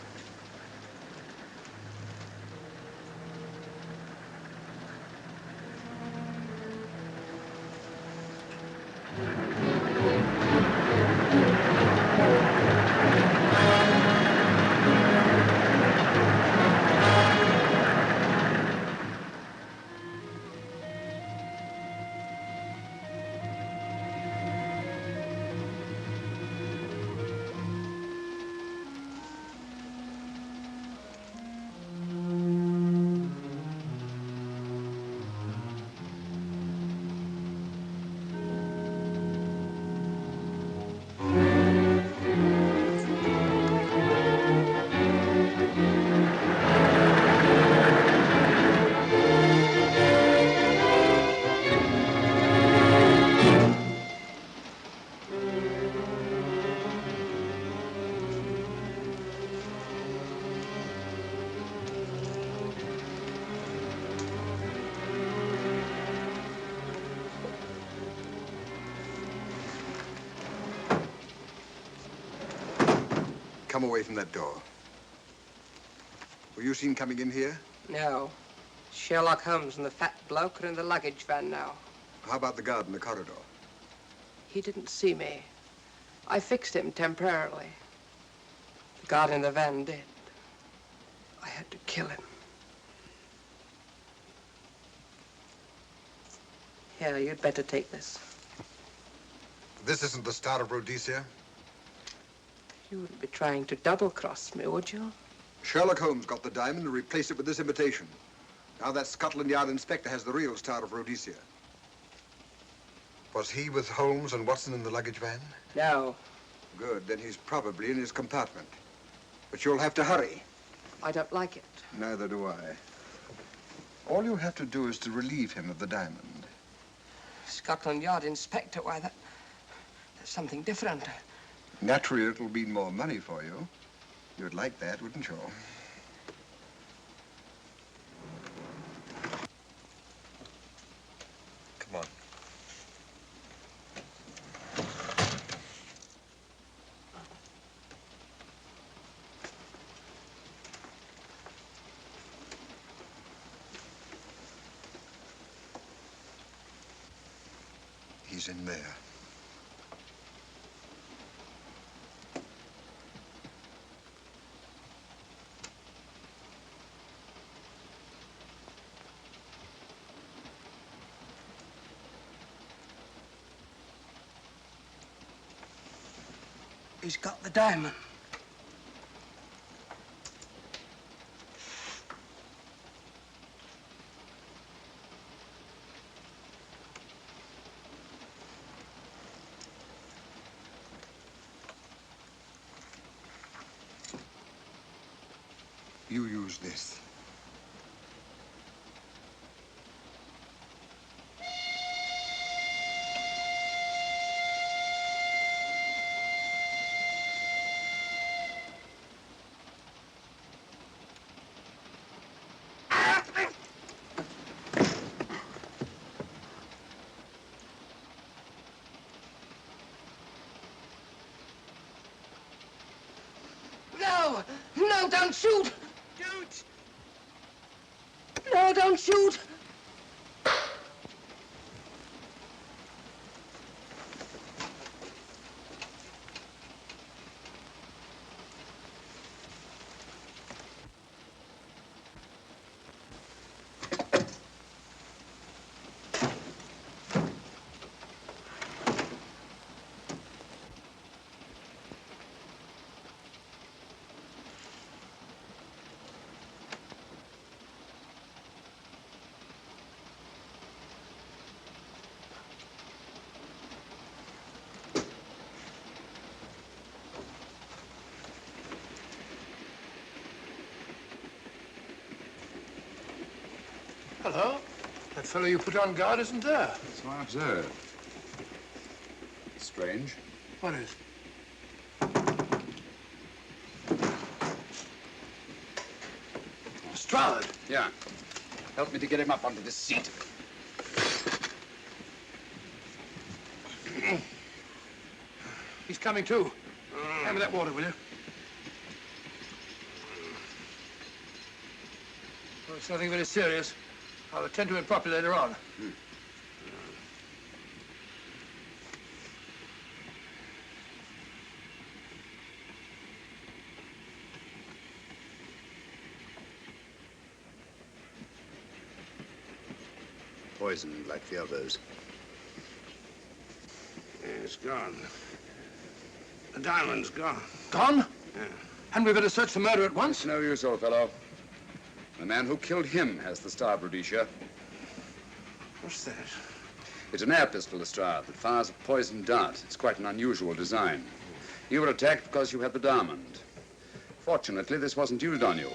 Speaker 2: Come away from that door. Were you seen coming in here?
Speaker 15: No. Sherlock Holmes and the fat bloke are in the luggage van now.
Speaker 2: How about the guard in the corridor?
Speaker 15: He didn't see me. I fixed him temporarily. The guard in the van did. I had to kill him. Here, you'd better take this.
Speaker 2: This isn't the Star of Rhodesia?
Speaker 15: You wouldn't be trying to double-cross me, would you?
Speaker 2: Sherlock Holmes got the diamond and replaced it with this imitation. Now that Scotland Yard inspector has the real Star of Rhodesia. Was he with Holmes and Watson in the luggage van?
Speaker 15: No.
Speaker 2: Good, then he's probably in his compartment. But you'll have to hurry.
Speaker 15: I don't like it.
Speaker 2: Neither do I. All you have to do is to relieve him of the diamond.
Speaker 15: Scotland Yard inspector, why, that's something different.
Speaker 2: Naturally, it'll mean more money for you. You'd like that, wouldn't you? Come on. He's in there.
Speaker 15: He's got the diamond.
Speaker 2: You use this.
Speaker 15: No! No, don't shoot! Don't! No, don't shoot!
Speaker 8: Hello? That fellow you put on guard isn't there.
Speaker 6: So I observed. Strange.
Speaker 8: What is? Lestrade.
Speaker 6: Yeah. Help me to get him up onto this seat.
Speaker 8: He's coming too. Hand me that water, will you? Well, it's nothing very serious. I'll attend to it properly later on.
Speaker 6: Poisoned like the others.
Speaker 4: Yeah, it's gone. The diamond's gone.
Speaker 8: Gone?
Speaker 4: Yeah.
Speaker 8: Hadn't we better search the murder at once?
Speaker 6: It's no use, old fellow. The man who killed him has the Star of Rhodesia.
Speaker 4: What's that?
Speaker 6: It's an air pistol, Lestrade, that fires a poisoned dart. It's quite an unusual design. You were attacked because you had the diamond. Fortunately, this wasn't used on you.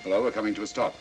Speaker 6: Hello, we're coming to a stop.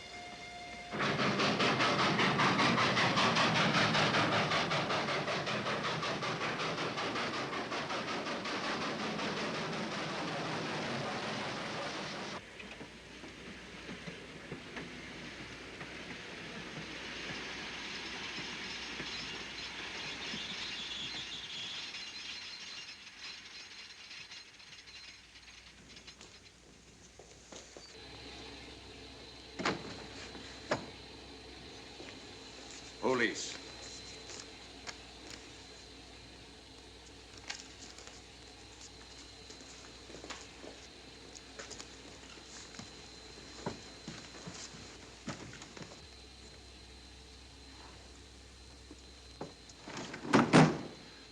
Speaker 6: Police.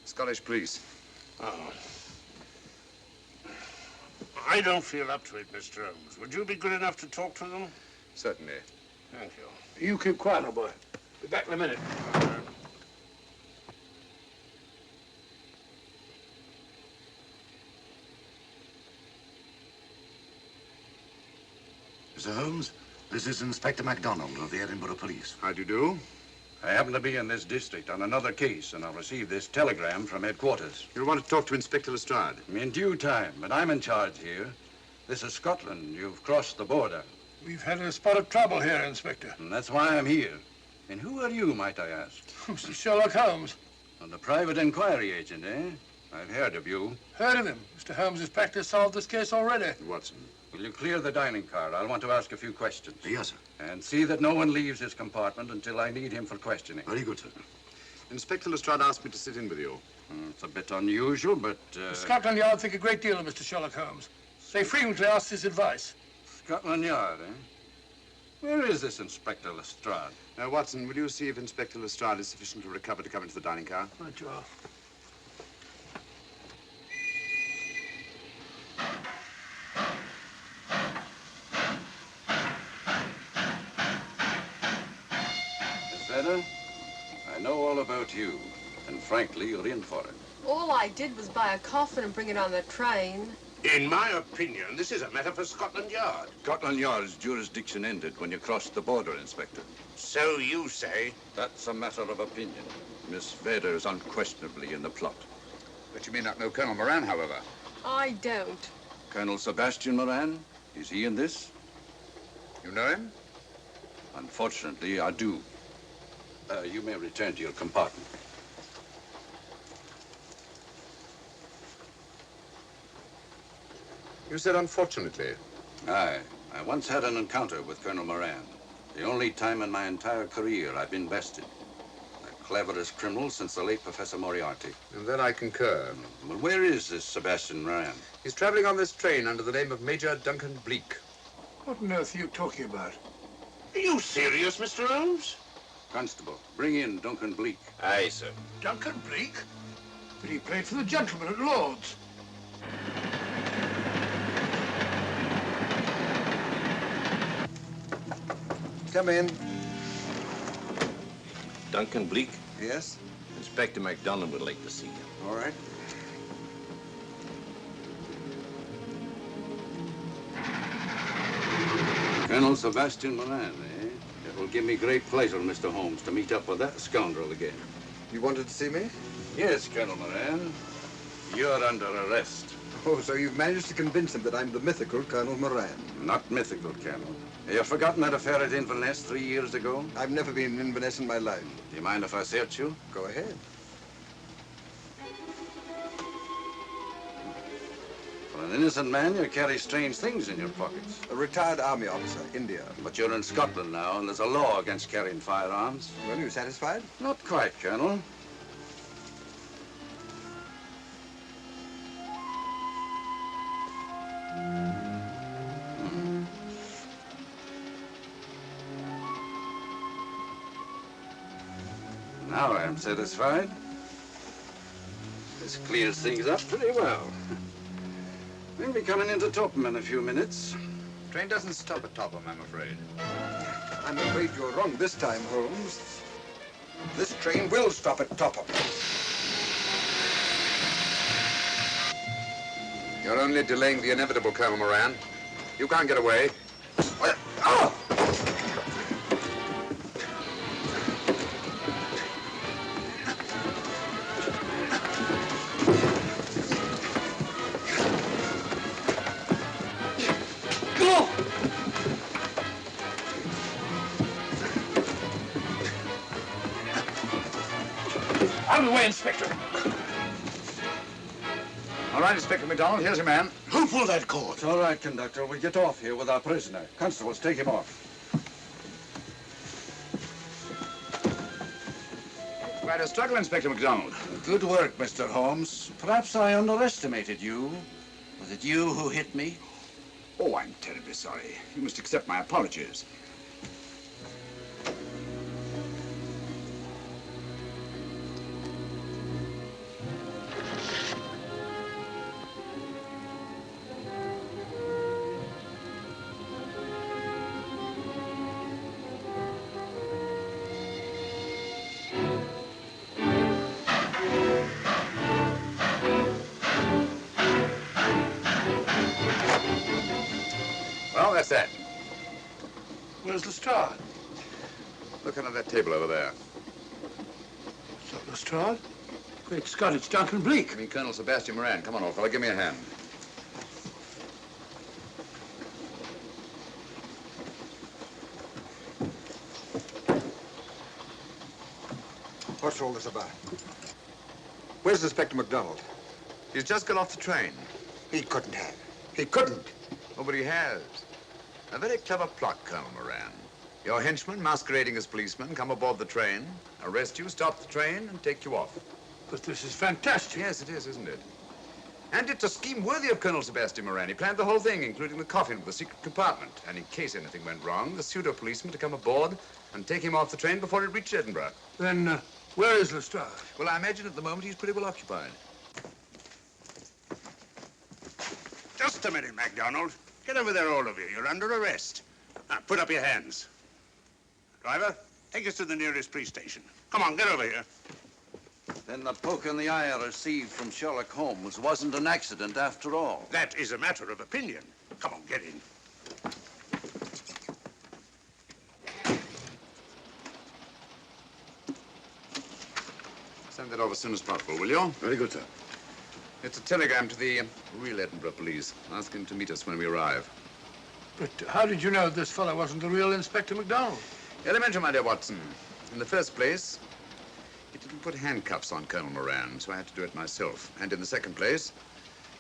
Speaker 6: Scottish police.
Speaker 4: Oh. I don't feel up to it, Mr. Holmes. Would you be good enough to talk to them?
Speaker 6: Certainly.
Speaker 4: Thank you.
Speaker 8: You keep quiet, old boy. Be back in a minute.
Speaker 9: Mr. Holmes, this is Inspector MacDonald of the Edinburgh Police.
Speaker 6: How do you do?
Speaker 9: I happen to be in this district on another case, and I'll receive this telegram from headquarters.
Speaker 6: You want to talk to Inspector Lestrade?
Speaker 9: In due time, but I'm in charge here. This is Scotland. You've crossed the border.
Speaker 8: We've had a spot of trouble here, Inspector.
Speaker 9: And that's why I'm here. And who are you, might I ask?
Speaker 8: Mr. Sherlock Holmes.
Speaker 9: And the private inquiry agent, eh? I've heard of you.
Speaker 8: Heard of him. Mr. Holmes has practically solved this case already.
Speaker 6: Watson.
Speaker 9: Will you clear the dining car? I'll want to ask a few questions. Yes, sir. And see that no one leaves his compartment until I need him for questioning.
Speaker 6: Very good, sir. Inspector Lestrade asked me to sit in with you.
Speaker 9: It's a bit unusual, but...
Speaker 8: Scotland Yard think a great deal of Mr. Sherlock Holmes. They frequently ask his advice.
Speaker 9: Scotland Yard, eh? Where is this Inspector Lestrade?
Speaker 6: Now, Watson, will you see if Inspector Lestrade is sufficiently recovered to come into the dining car?
Speaker 8: Right, you are.
Speaker 9: Miss Vedder, I know all about you, and frankly, you're in for it.
Speaker 13: All I did was buy a coffin and bring it on the train.
Speaker 4: In my opinion, this is a matter for Scotland Yard.
Speaker 9: Scotland Yard's jurisdiction ended when you crossed the border, Inspector.
Speaker 4: So you say?
Speaker 9: That's a matter of opinion. Miss Vader is unquestionably in the plot.
Speaker 6: But you may not know Colonel Moran, however.
Speaker 13: I don't.
Speaker 9: Colonel Sebastian Moran, is he in this?
Speaker 6: You know him?
Speaker 9: Unfortunately, I do. You may return to your compartment.
Speaker 6: You said unfortunately.
Speaker 9: Aye. I once had an encounter with Colonel Moran. The only time in my entire career I've been bested. The cleverest criminal since the late Professor Moriarty.
Speaker 6: And then I concur.
Speaker 9: Well, where is this Sebastian Moran?
Speaker 6: He's traveling on this train under the name of Major Duncan Bleak.
Speaker 8: What on earth are you talking about?
Speaker 4: Are you serious, Mr. Holmes?
Speaker 9: Constable, bring in Duncan Bleak.
Speaker 4: Aye, sir.
Speaker 8: Duncan Bleak? But he played for the gentleman at Lord's.
Speaker 2: Come in.
Speaker 1: Duncan Bleak?
Speaker 2: Yes?
Speaker 1: Inspector MacDonald would like to see you.
Speaker 2: All right.
Speaker 9: Colonel Sebastian Moran, eh? It will give me great pleasure, Mr. Holmes, to meet up with that scoundrel again.
Speaker 2: You wanted to see me?
Speaker 9: Yes, Colonel Moran. You're under arrest.
Speaker 2: Oh, so you've managed to convince him that I'm the mythical Colonel Moran.
Speaker 9: Not mythical, Colonel. You've forgotten that affair at Inverness 3 years ago?
Speaker 2: I've never been in Inverness in my life.
Speaker 9: Do you mind if I search you?
Speaker 2: Go ahead.
Speaker 9: For an innocent man, you carry strange things in your pockets.
Speaker 2: A retired army officer, India.
Speaker 9: But you're in Scotland now, and there's a law against carrying firearms.
Speaker 2: Well, you satisfied?
Speaker 9: Not quite, Colonel. Now I'm satisfied. This clears things up pretty well. We'll be coming into Topham in a few minutes.
Speaker 6: Train doesn't stop at Topham, I'm afraid.
Speaker 2: I'm afraid you're wrong this time, Holmes. This train will stop at Topham.
Speaker 6: You're only delaying the inevitable, Colonel Moran. You can't get away. Oh!
Speaker 8: Out of the way, Inspector.
Speaker 6: All right, Inspector MacDonald, here's your man.
Speaker 4: Who pulled that cord?
Speaker 9: It's all right, Conductor. We'll get off here with our prisoner. Constables, take him off.
Speaker 6: Quite a struggle, Inspector MacDonald.
Speaker 9: Good work, Mr. Holmes. Perhaps I underestimated you. Was it you who hit me?
Speaker 6: Oh, I'm terribly sorry. You must accept my apologies. Well, that's that.
Speaker 8: Where's Lestrade?
Speaker 6: Look under that table over there.
Speaker 8: It's not Lestrade. Great Scott, it's Duncan Bleak.
Speaker 6: I mean, Colonel Sebastian Moran. Come on, old fella, give me a hand.
Speaker 2: What's all this about? Where's Inspector MacDonald?
Speaker 6: He's just got off the train.
Speaker 2: He couldn't have. He couldn't.
Speaker 6: Oh, but he has. A very clever plot, Colonel Moran. Your henchmen, masquerading as policemen, come aboard the train, arrest you, stop the train, and take you off.
Speaker 8: But this is fantastic.
Speaker 6: Yes, it is, isn't it? And it's a scheme worthy of Colonel Sebastian Moran. He planned the whole thing, including the coffin with the secret compartment. And in case anything went wrong, the pseudo-policeman to come aboard and take him off the train before it reached Edinburgh.
Speaker 8: Then, where is Lestrade?
Speaker 6: Well, I imagine at the moment he's pretty well occupied.
Speaker 4: Just a minute, MacDonald. Get over there, all of you. You're under arrest. Now, put up your hands. Driver, take us to the nearest police station. Come on, get over here.
Speaker 9: Then the poke in the eye I received from Sherlock Holmes wasn't an accident after all.
Speaker 4: That is a matter of opinion. Come on, get in.
Speaker 6: Send that off as soon as possible, will you?
Speaker 4: Very good, sir.
Speaker 6: It's a telegram to the real Edinburgh police. Ask him to meet us when we arrive.
Speaker 8: But how did you know this fellow wasn't the real Inspector MacDonald?
Speaker 6: Elementary, my dear Watson. In the first place, he didn't put handcuffs on Colonel Moran, so I had to do it myself. And in the second place,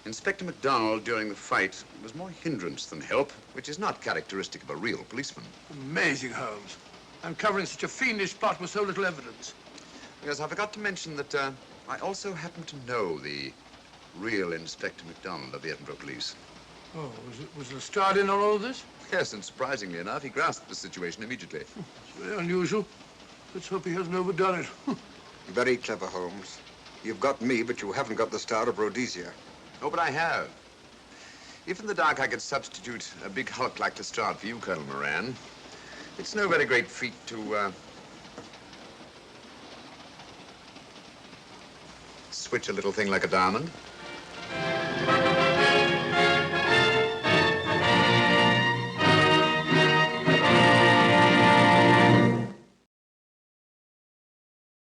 Speaker 6: Inspector MacDonald during the fight was more hindrance than help, which is not characteristic of a real policeman.
Speaker 8: Amazing, Holmes. Uncovering such a fiendish plot with so little evidence.
Speaker 6: Yes, I forgot to mention that I also happen to know the real Inspector MacDonald of the Edinburgh police.
Speaker 8: Oh, was Lestrade in on all of this?
Speaker 6: Yes, and surprisingly enough, he grasped the situation immediately.
Speaker 8: It's very unusual. Let's hope he hasn't overdone it.
Speaker 2: Very clever, Holmes. You've got me, but you haven't got the Star of Rhodesia.
Speaker 6: Oh, but I have. If in the dark I could substitute a big hulk like Lestrade for you, Colonel Moran, it's no very great feat to, switch a little thing like a diamond.